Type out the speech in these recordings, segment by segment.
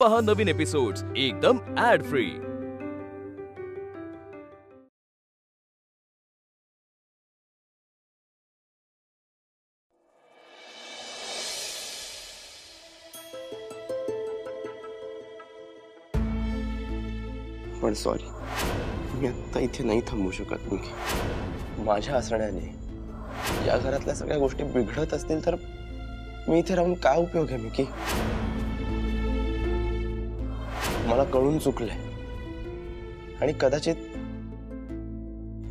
पहा नवीन एपिसोड्स एकदम add free. पण सॉरी, मी आता इथे नाही थांबू शकत। माझ्या असण्याने या घरातल्या सगळ्या गोष्टी बिघडत असतील तर मी इथे राहून काय उपयोग आहे मिकी? मला कळून चुकलंय आणि कदाचित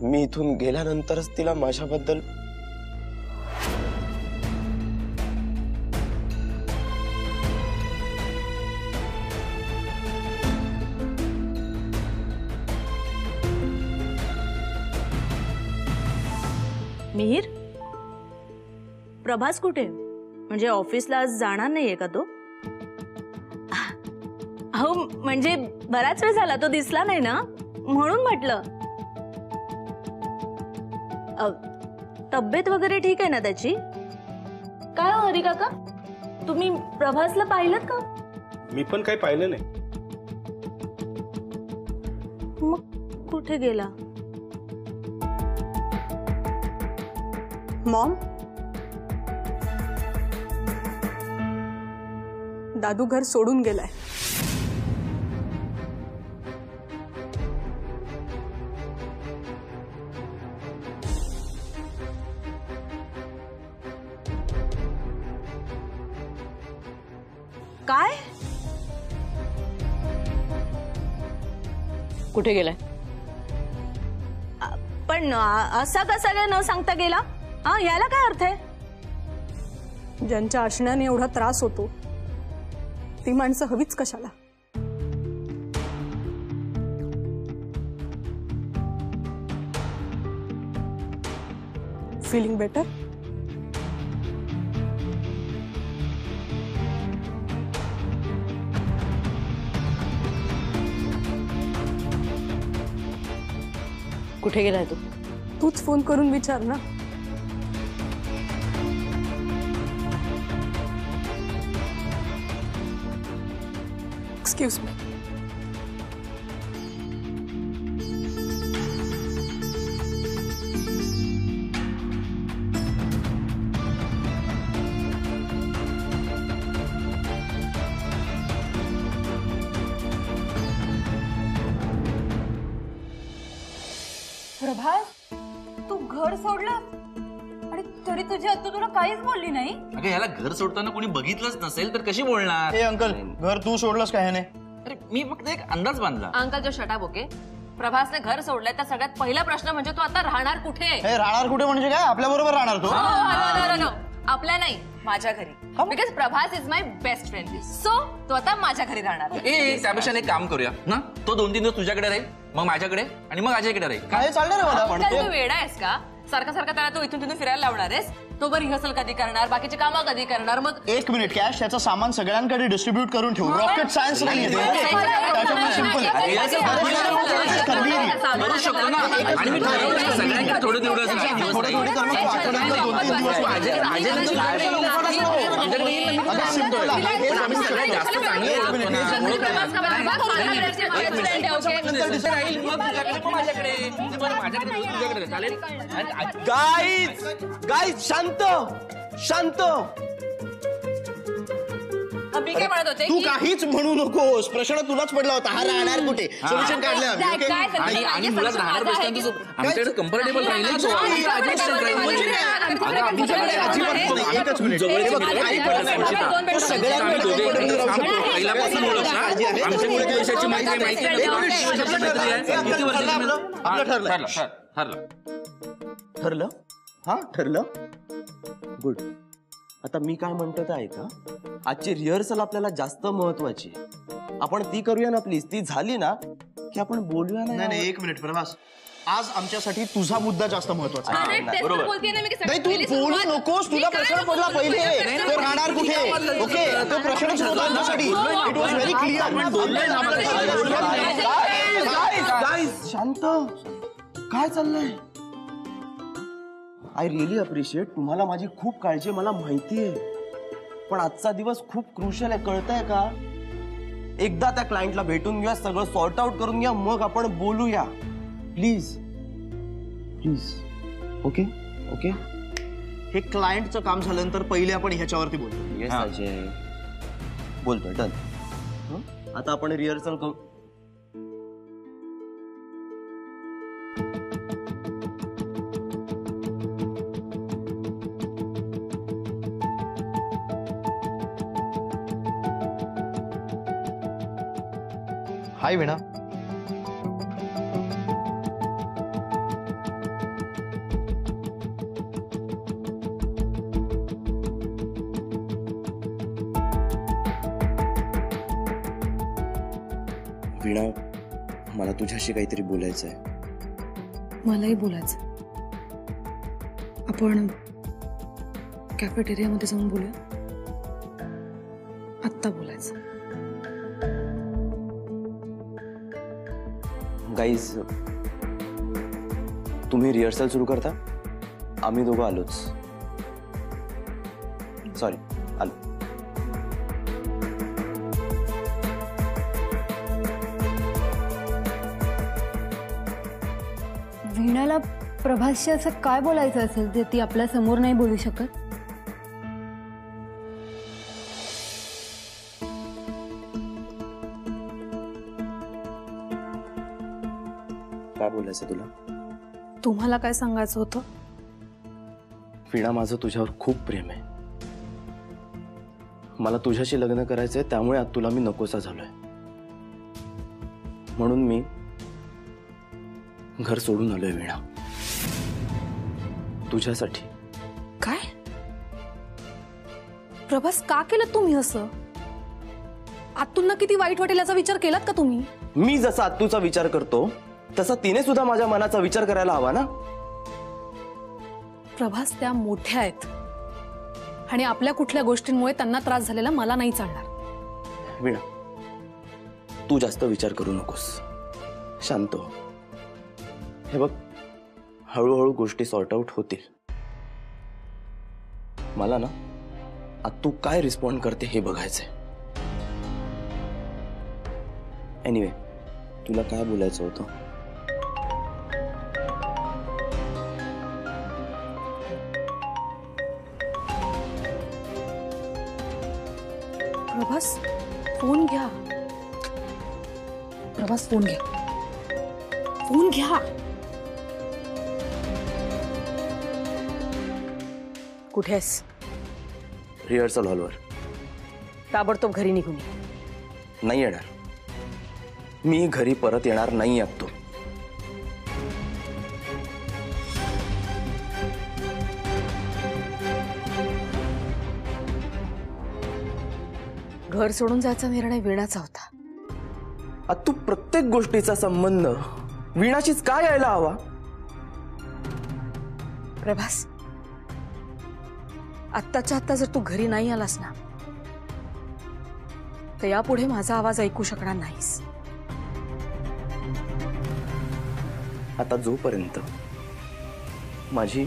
मी इथून गेल्यानंतरच तिला माझ्याबद्दल मिहिर, प्रभास कुठे? म्हणजे ऑफिसला आज जाणार नाहीये का तो? अहो म्हणजे बराच वेळ झाला तो दिसला नाही ना, म्हणून म्हटलं। तब्येत वगैरे ठीक आहे ना त्याची? काय हो हरी काका, तुम्ही प्रभासला पाहिलत का? मी पण काही पाहिलं नाही। मग कुठे गेला? मॉम, दादू घर सोडून गेलाय। काय? कुठे गेलाय? पण असा कसा काय न सांगता गेला? हा, याला काय अर्थ आहे? ज्यांच्या असण्याने एवढा त्रास होतो ती माणसं हवीच कशाला? Feeling better? कुठे गेलाय तू? तूच फोन करून विचार ना। Excuse me. प्रभास, तू घर सोडलं आणि तरी तुझी आत्तू तुला काहीच बोलली नाही? अगं याला घर सोडताना कोणी बघितलंच नसेल तर कशी बोलणार? हे अंकल, घर तू सोडलंस का ह्याने? अरे मी फक्त एक अंदाज बांधला। अंकल जो शटा बोके, प्रभासने घर सोडलंय तर सगळ्यात पहिला प्रश्न म्हणजे तो आता राहणार कुठे? हे राहणार कुठे म्हणजे काय? आपल्या बरोबर राहणार तो? नो, आपल्या नाही, माझ्या घरी। Because Prabhas is my best friend, so तो आता माझ्या घरी राहणार। त्यापेक्षा एक काम करूया ना, तो 2-3 दिवस तुझ्याकडे राहील, मग माझ्याकडे आणि मग अजयकडे राहील। काय चालणार आहे मला? पण तू वेडा आहेस का? सारखा सारखा त्याला तू इथून तिथून फिरायला लावणार आहेस? तो बरं रिहर्सल कधी करणार, बाकीची कामं कधी करणार? मग एक मिनिट, कॅश त्याचं सामान सगळ्यांकडे डिस्ट्रीब्यूट करून ठेवू। रॉकेट सायन्स नाही, त्याच्यामुळे सिंपल करू शकतो ना। आणि मी ठरवलं सगळ्यांकडे थोडं तेवढं जास्त गाईज शांत शांत। मी काय म्हणत होते? तू काहीच म्हणू नकोस, प्रश्न तुलाच पडला होता, हा राहणार कुठे? सोल्युशन काढलं आम्ही। आणि मुलाच राहणार बसताना आमच्याकडे कम्फर्टेबल राहील। एकच मिनिट, पहिल्यापासून ओळख आमच्याकडे पैशाची माहिती ठरलं? हा ठरलं, गुड। आता मी काय म्हणतो ते ऐका, आजची रिहर्सल आपल्याला जास्त महत्वाची आहे। आपण ती करूया ना प्लीज, ती झाली ना की आपण बोलूया ना। नाही, एक मिनिट प्रभास, आज आमच्यासाठी तुझा मुद्दा जास्त महत्वाचा आहे। नाही, तू बोलू नकोस, तुला प्रश्न पडला पहिले, तो राहणार कुठे? ओके, तो प्रश्नच होता आमच्यासाठी। It was very clear. शांत, काय चाललंय? आय रिअली अप्रिशिएट, तुम्हाला माझी खूप काळजी, मला माहिती आहे, पण आजचा दिवस खूप क्रुशियल आहे, कळतंय का? एकदा त्या क्लायंटला भेटून घेऊया, सगळं सॉर्ट आउट करून घ्या, मग आपण बोलूया. Please please. Okay okay. हे क्लायंटचं काम झाल्यानंतर पहिले आपण ह्याच्यावरती बोलतो. येस अजय, बोलतोय. डन. आता आपण रिहर्सल करू. हाय वीणा. वीणा, मला तुझ्याशी काहीतरी बोलायचं आहे. मलाही बोलायचं. आपण कॅफेटेरियामध्ये जाऊन बोलूया. आत्ता बोलायचं. गाईज, तुम्ही रिहर्सल सुरू करता, आम्ही दोघं आलोच. सॉरी, आलो. वीणाला प्रभासशी असं काय बोलायचं असेल ते ती आपल्या समोर नाही बोलू शकत? काय बोलायचं तुला? तुम्हाला काय सांगायचं होतं? वीणा, माझं तुझ्यावर खूप प्रेम आहे. मला तुझ्याशी लग्न करायचंय, त्यामुळे आज तुला मी नकोसा झालोय. म्हणून मी घर सोडून आलोय वीणा, तुझ्यासाठी. काय? प्रभास, का केलं तुम्ही असं? आत्तूंना किती वाईट वाटेल याचा विचार केलात का तुम्ही? मी जसा आत्तूचा विचार करतो तसा तिने सुद्धा माझ्या मनाचा विचार करायला हवा ना. प्रभास, त्या मोठ्या आहेत आणि आपल्या कुठल्या गोष्टींमुळे त्यांना त्रास झालेला मला नाही चालणार. वीणा, तू जास्त विचार करू नकोस, शांत हो. हे बघ, हळूहळू गोष्टी सॉर्ट आउट होतील. मला ना आता तू काय रिस्पॉन्ड करते हे बघायचंय. एनिवे, तुला काय बोलायचं होतं? प्रभास, फोन घ्या. प्रभास, फोन घ्या. फोन घ्या. कुठे आहेस? रिहर्सल हॉलवर. ताबडतोब घरी निघून. नाही येणार मी, घरी परत येणार नाही अब तो. घर सोडून जायचा निर्णय वीणाचा होता. आता तू प्रत्येक गोष्टीचा संबंध वीणाशीच काय यायला हवा? प्रभास, आत्ताच्या आत्ता जर तू घरी नाही आलास ना, तर यापुढे माझा आवाज ऐकू शकणार नाहीस. आता जोपर्यंत माझी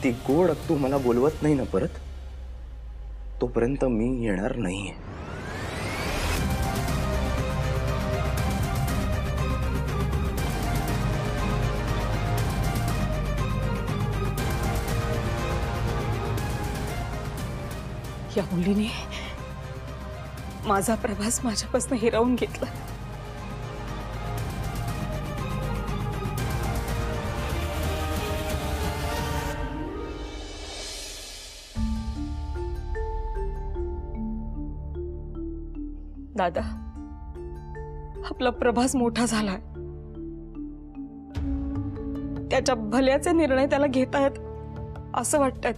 ती गोड अत्तू मला बोलवत नाही ना परत, तोपर्यंत मी येणार नाहीये. या मुलीने माझा प्रभास माझ्यापासून हिरावून घेतला. दादा, आपला प्रभास मोठा झालाय. त्याच्या भल्याचे निर्णय त्याला घेता येत असं वाटतंय.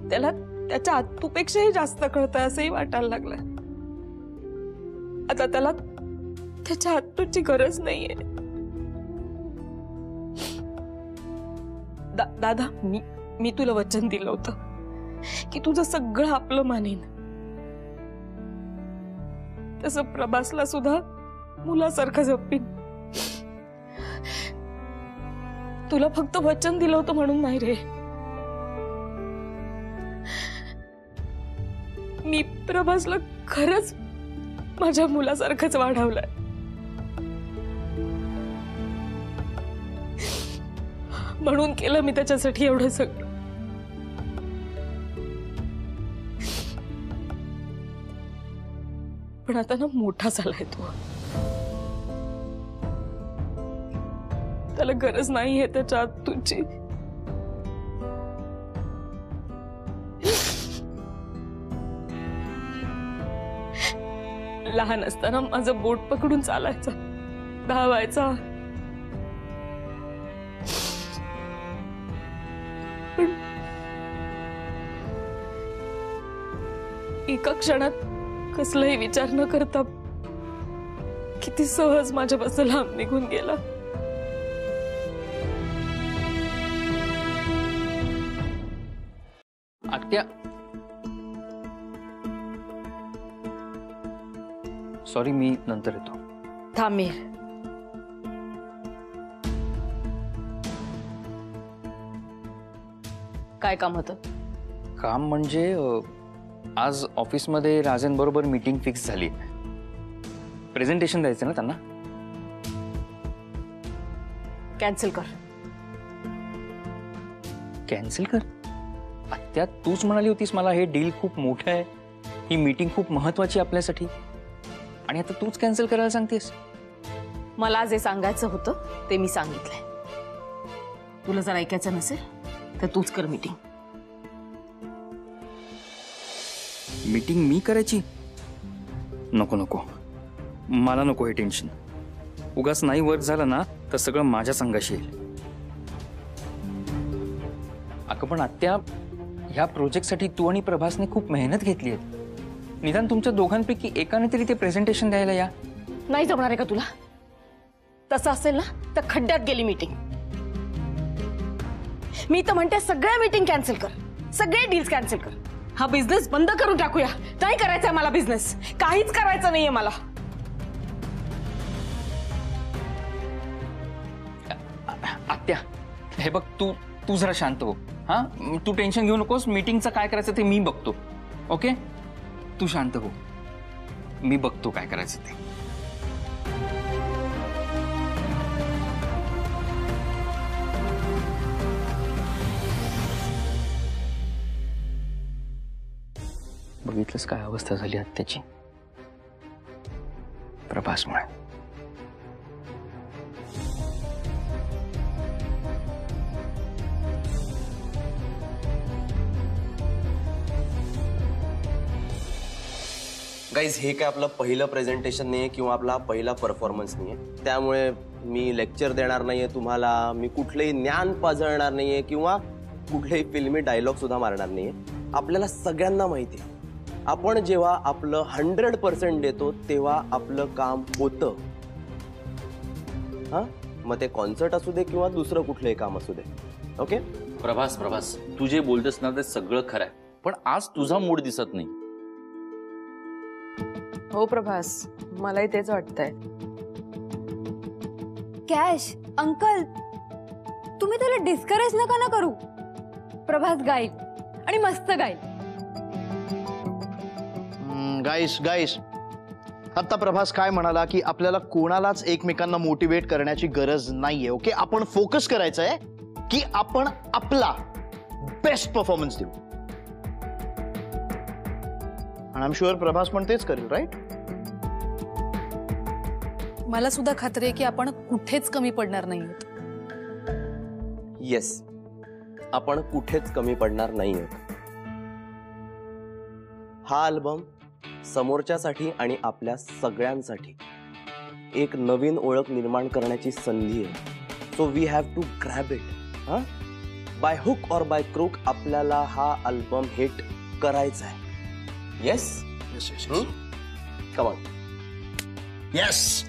त्याला त्याच्या आत्तूपेक्षाही जास्त कळतंय असंही वाटायला लागलंय. आता त्याला त्याच्या आत्तूची गरज नाहीये. दादा, मी तुला वचन दिलं होतं की तुझं सगळं आपलं मानेन. तसं प्रभासला सुद्धा मुलासारखं जपीन. तुला फक्त वचन दिलं होतं म्हणून नाही रे. मी प्रभासला खरंच माझ्या मुलासारखंच वाढवलंय. म्हणून केलं मी त्याच्यासाठी एवढं सगळं. पण आता ना मोठा झालाय तो. त्याला गरज नाहीये त्याच्या तुझी. लहान असताना माझं बोट पकडून चालायचा, धावायचा. पण एका क्षणात कसलाही विचार न करता किती सहज माझ्यापासून लांब निघून गेला. आत्या, सॉरी, मी नंतर येतो. थांबेर. काय काम होतं? काम म्हणजे आज ऑफिसमध्ये राजेंबरोबर मीटिंग फिक्स झाली. प्रेझेंटेशन द्यायचं ना त्यांना. कॅन्सल कर. कॅन्सल कर? आत्या, तूच म्हणाली होतीस मला हे डील खूप मोठं आहे, ही मीटिंग खूप महत्वाची आपल्यासाठी, आणि आता तूच कॅन्सल करायला सांगतेस. मला जे सांगायचं होतं ते मी सांगितलंय. तुला जर ऐकायचं नसेल तर तूच कर मीटिंग. मीटिंग मी करायची? नको नको, मला नको हे टेन्शन. उगाच नाही वर्क झालं ना तर सगळं माझ्या संघाशी येईल. अगं पण आत्या, ह्या प्रोजेक्टसाठी तू आणि प्रभासने खूप मेहनत घेतली आहे. निदान तुमच्या दोघांपैकी एकाने तरी ते प्रेझेंटेशन द्यायला या. नाही जमणार आहे का तुला? तसं असेल ना तर खड्ड्यात गेली मीटिंग. मी तर म्हणते सगळ्या मीटिंग कॅन्सल कर, सगळे डील्स कॅन्सल कर. हा बिझनेस बंद करून टाकूया. नाही करायचंय मला बिझनेस, काहीच करायचं नाहीये मला. आत्या, हे बघ, तू जरा शांत हो. हा, तू टेन्शन घेऊ नकोस. मीटिंगचं काय करायचं ते मी बघतो. ओके, तू शांत हो, मी बघतो काय करायचं ते. बघितलंस काय अवस्था झाली आत्याची प्रभासमुळे. गाईज, हे काय आपलं पहिलं प्रेझेंटेशन नाहीये किंवा आपला पहिला परफॉर्मन्स नाहीये. त्यामुळे मी लेक्चर देणार नाहीये तुम्हाला, मी कुठलंही ज्ञान पाजळणार नाहीये किंवा कुठलेही फिल्मी डायलॉग सुद्धा मारणार नाहीये. आपल्याला सगळ्यांना माहिती आहे, आपण जेव्हा आपलं 100% देतो तेव्हा आपलं काम होतं. हा, मग ते कॉन्सर्ट असू दे किंवा दुसरं कुठलंही काम असू दे. ओके प्रभास, तू जे बोलतेस ना ते सगळं खरं आहे, पण आज तुझा मूड दिसत नाही. हो प्रभास, मलाही तेच वाटतंय. कॅश अंकल, तुम्ही त्याला डिस्करेज नका ना करू. प्रभास गाईल आणि मस्त गाईल. गाईस, आता प्रभास काय म्हणाला की आपल्याला कोणालाच एकमेकांना मोटिवेट करण्याची गरज नाहीये. ओके, आपण फोकस करायचं आहे की आपण आपला बेस्ट परफॉर्मन्स देऊ. आणि आय एम शुअर प्रभास पण तेच करेल, राईट? मला सुद्धा खात्री आहे की आपण कुठेच कमी पडणार नाही. येस, आपण कुठेच कमी पडणार नाही आहोत. हा अल्बम समोरच्यासाठी आणि आपल्या सगळ्यांसाठी एक नवीन ओळख निर्माण करण्याची संधी आहे. So we have to grab it. हा, बाय हुक और बाय क्रूक आपल्याला हा अल्बम हिट करायचा आहे. Yes, come on. येस,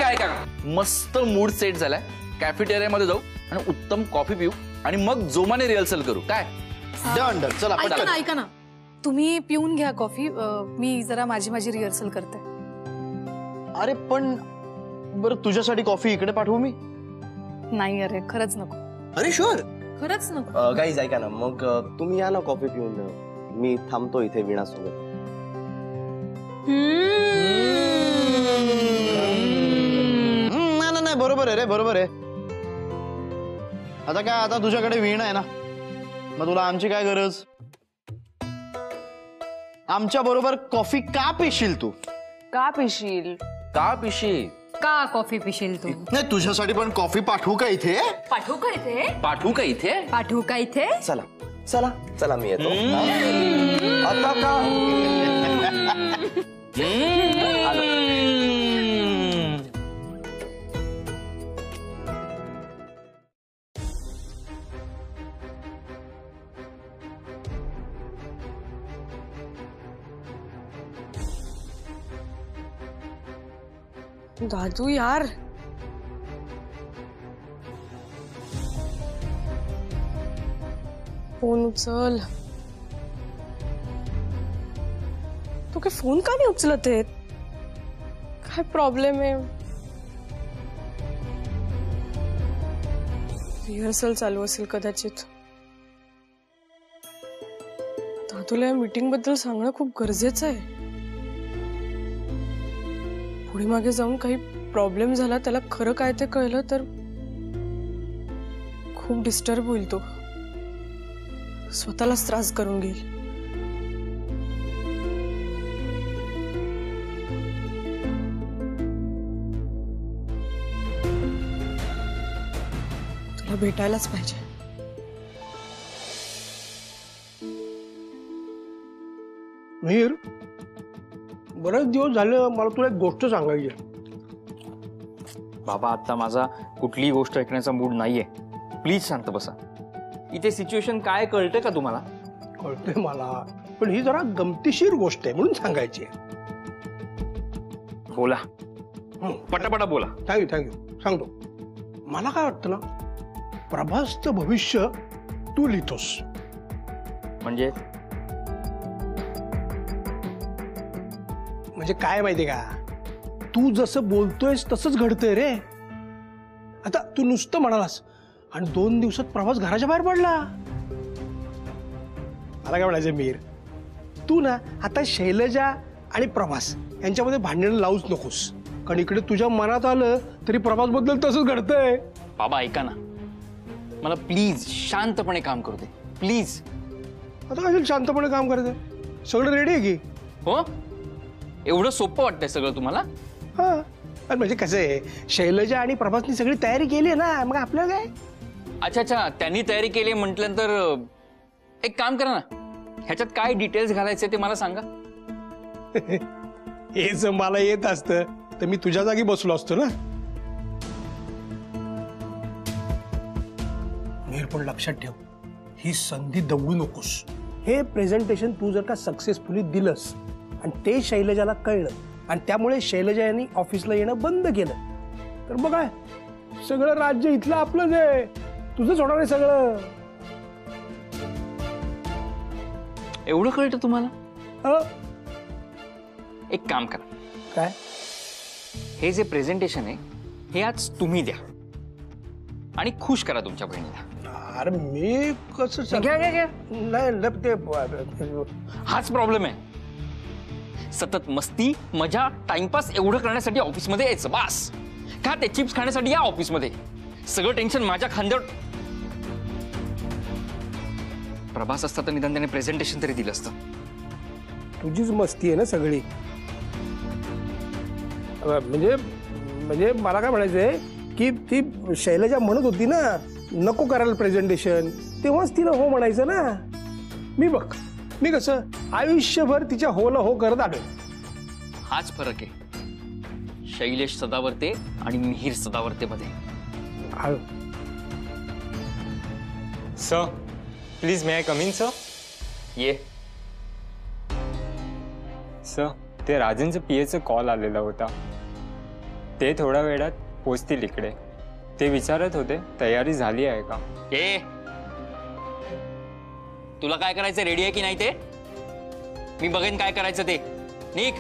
ऐका, मस्त मूड सेट झालाय. कॅफेटेरियामध्ये जाऊ आणि उत्तम कॉफी पिऊ आणि मग जोमाने रिहर्सल करू. काय? डन. चला ऐका ना, तुम्ही पिऊन घ्या कॉफी, मी जरा माझी रिहर्सल करते. अरे पण बरं, तुझ्यासाठी कॉफी इकडे पाठवू मी? नाही, अरे खरंच नको. अरे शुअर, खरंच नको. गाईज ऐका ना, मग तुम्ही या ना कॉफी पिऊन. मी थांबतो इथे वीणासोबत. नाही बरोबर आहे रे, बरोबर आहे. आता काय, आता तुझ्याकडे वीणा आहे ना, मग तुला आमची काय गरज? आमच्या बरोबर कॉफी का पिशील तू? का पिशील? का पिशी? का कॉफी पिशील तू? नाही, तुझ्यासाठी पण कॉफी पाठवू का इथे? पाठवू का इथे? पाठवू का इथे? पाठवू का इथे? चला चला चला, मी येतो. आता का? दादू यार, फोन उचल. तू काय फोन का नाही उचलत आहे? काय प्रॉब्लेम आहे? रिहर्सल चालू असेल कदाचित. दादूला या मीटिंग बद्दल सांगणं खूप गरजेचं आहे. पुढे मागे जाऊन काही प्रॉब्लेम झाला, त्याला खरं काय ते कळलं तर खूप डिस्टर्ब होईल. तो स्वतःलाच त्रास करून घेईल. तुला भेटायलाच पाहिजे. मीर, बरेच दिवस झाले मला तुला एक गोष्ट सांगायची आहे. बाबा आता माझा कुठलीही गोष्ट ऐकण्याचा मूड नाहीये. प्लीज शांत बसा. इथे सिच्युएशन काय कळते का तुम्हाला? कळते मला, पण ही जरा गमतीशीर गोष्ट आहे म्हणून सांगायची आहे. बोला, पटापटा बोला. थँक्यू सांगतो. मला काय वाटतं ना, प्रभासचं भविष्य तू लिहितोस. म्हणजे काय माहितीये का, तू जसं बोलतोयस तसंच घडतंय रे. आता तू नुसतं म्हणालास आणि 2 दिवसात प्रभास घराच्या बाहेर पडला. मला काय म्हणायचं मीर, तू ना आता शैलजा आणि प्रभास यांच्यामध्ये भांडण लावूच नकोस. कारण इकडे तुझ्या मनात आलं तरी प्रभास बद्दल तसंच घडतंय. बाबा ऐका ना, मला प्लीज शांतपणे काम करू दे. प्लीज. आता काय शांतपणे काम करते? सगळं रेडी आहे की? हो, एवढं सोपं वाटतंय सगळं तुम्हाला? हा, म्हणजे कसं आहे, शैलजा आणि प्रभासनी सगळी तयारी केली आहे ना, मग आपलं काय? अच्छा अच्छा, त्यांनी तयारी केली म्हटल्यानंतर एक काम करा ना, ह्याच्यात काय डिटेल्स घालायचे ते मला सांगा. हे जर मला येत असतं तर मी तुझ्या जागी बसलो असतो ना. मीर, पण लक्षात ठेव, ही संधी दवडू नकोस. हे प्रेझेंटेशन तू जर का सक्सेसफुली दिलंस आणि ते शैलजाला कळलं आणि त्यामुळे शैलजा यांनी ऑफिसला येणं बंद केलं तर बघ, सगळं राज्य इथलं आपलंच आहे. तुझंच होणार आहे सगळं. एवढं कळतं तुम्हाला? एक काम करा. काय? हे जे प्रेझेंटेशन आहे हे आज तुम्ही द्या आणि खुश करा तुमच्या बहिणीला. अरे मी कसं? नाही, हाच प्रॉब्लेम आहे. सतत मस्ती, मजा, टाइमपास एवढं करण्यासाठी ऑफिसमध्ये यायचं बास. का ते चिप्स खाण्यासाठी या ऑफिसमध्ये? सगळं टेन्शन माझ्या खांद्यावर. प्रभास असता तर निदान त्याने प्रेझेंटेशन तरी दिलं असतं. तुझीच मस्ती आहे ना सगळी. म्हणजे मला काय म्हणायचंय की ती शैलजा म्हणत होती ना नको करायला प्रेझेंटेशन, तेव्हाच तिला हो म्हणायचं ना. मी कसं आयुष्यभर तिच्या होला हो करत आलोय. हाच फरक आहे शैलेश सदावर्ते आणि मिहिर सदावर्ते मध्ये. Sir please may I come in? Sir ये. सर ते राजनचं पीएचं कॉल आलेला होता. ते थोड्या वेळात पोचतील इकडे. ते विचारत होते तयारी झाली आहे का. ये, तुला काय करायचं, रेडी आहे की नाही ते? मी बघेन काय करायचं ते. निक.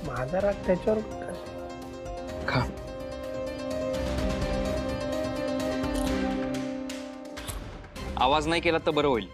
माझा राग त्याच्यावर. आवाज नाही केला तर बरं होईल.